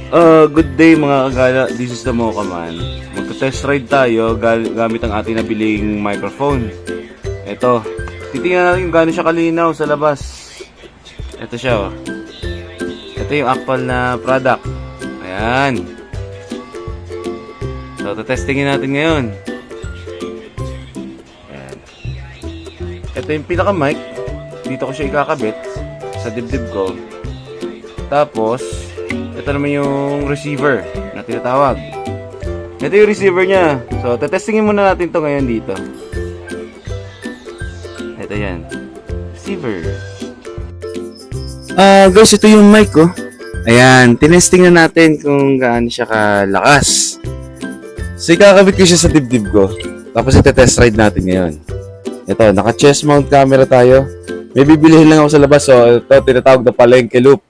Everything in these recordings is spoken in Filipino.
Good day mga kagala, this is the Mocha Man. Magka-test ride tayo gamit ang ating nabiling microphone. Ito, titingnan natin kung gaano siya kalinaw sa labas. Ito siya, oh. Ito yung actual na product. Ayan. So, testingin natin ngayon. Ayan. Ito yung pinaka-mic. Dito ko siya ikakabit sa dibdib ko. Tapos, ito naman yung receiver na tinatawag. Ito yung receiver niya. So, tetestingin muna natin to ngayon dito. Ito yan. Receiver. Guys, ito yung mic ko. Ayan, tinesting na natin kung gaano siya kalakas. So, ikakabit ko siya sa dibdib ko. Tapos, ite-test ride natin ngayon. Ito, naka-chest mount camera tayo. May bibilihin lang ako sa labas. So, ito, tinatawag na palengke loop.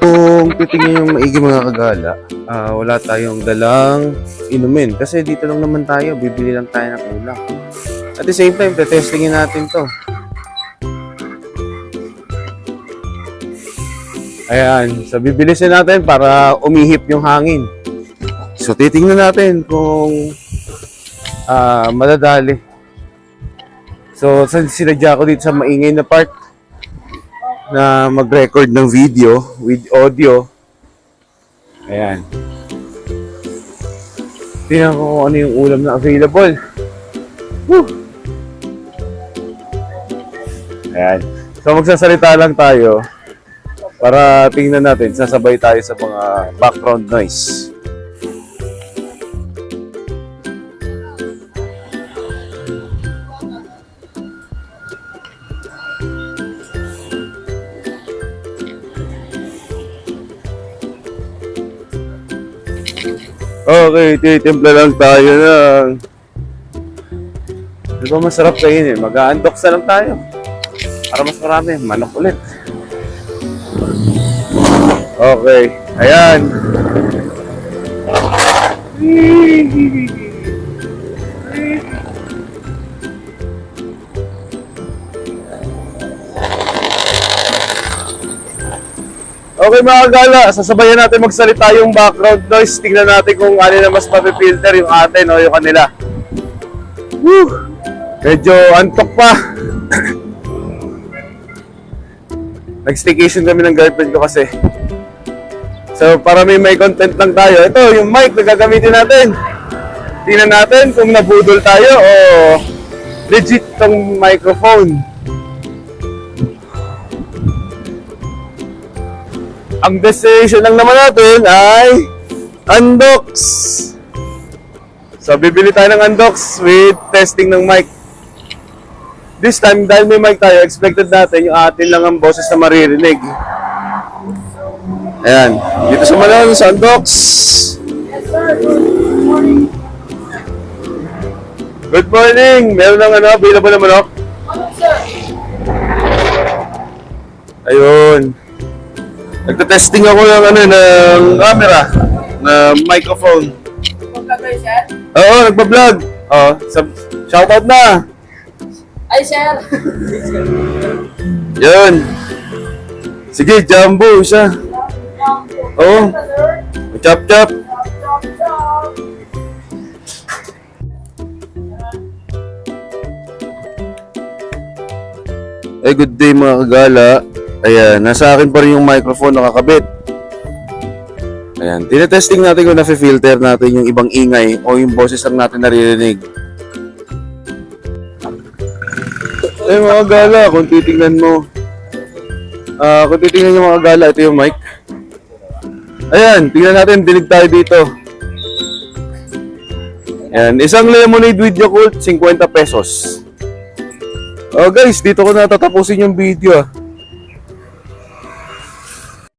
Kung titingin yung maigi mga kagala, wala tayong dalang inumin. Kasi dito lang naman tayo, bibili lang tayo ng ulam. At the same time, testingin natin to. Ayan, so bibilisin natin para umihip yung hangin. So titingnan natin kung madadali. So sinadya ko dito sa maingay na part na mag-record ng video with audio. Ayan. Tingnan ko kung ano yung ulam na available. Woo! Ayan. So magsasalita lang tayo para tingnan natin, sasabay tayo sa mga background noise. Okay, titimpla lang tayo ng... Di ba masarap kainin? Mag-a-unbox na lang tayo. Para mas marami, manok ulit. Okay, ayan. Okay mga kagala, sasabayan natin magsalita yung background noise. Tingnan natin kung ano na mas mapifilter, yung atin o yung kanila. Woo! Medyo antok pa. Nag-staycation kami ng girlfriend ko kasi. So para may content lang tayo. Ito yung mic na gagamitin natin. Tingnan natin kung nabudol tayo o legit tong microphone. Ang destination lang naman natin ay Undox. So bibili tayo ng Undox with testing ng mic. This time, dahil may mic tayo, expected natin yung atin lang ang boses na maririnig. Ayan, dito sa Manong, sa Undox. Yes sir, good morning. Good morning! Meron ng available na manok? Ano sir? Ayun. Nagta-testing ako ng ng camera, na microphone. Pagka kayo sir? Oo, nagpa-vlog. Oh, shoutout na. Ay sir! Yun. Sige, jumbo siya. Oo. Chop chop. Ay, good day mga kagala. Ayan, nasa akin pa rin yung microphone nakakabit. Ayan, tinetesting natin kung nafe-filter natin yung ibang ingay o yung boses lang natin naririnig. Ay mga kagala, kung titingnan mo, kung titingnan yung mga kagala, ito yung mic. Ayan, tingnan natin, dinig tayo dito. Ayan, isang lemonade with Yakult, 50 pesos. Oh guys, dito ko natatapusin yung video.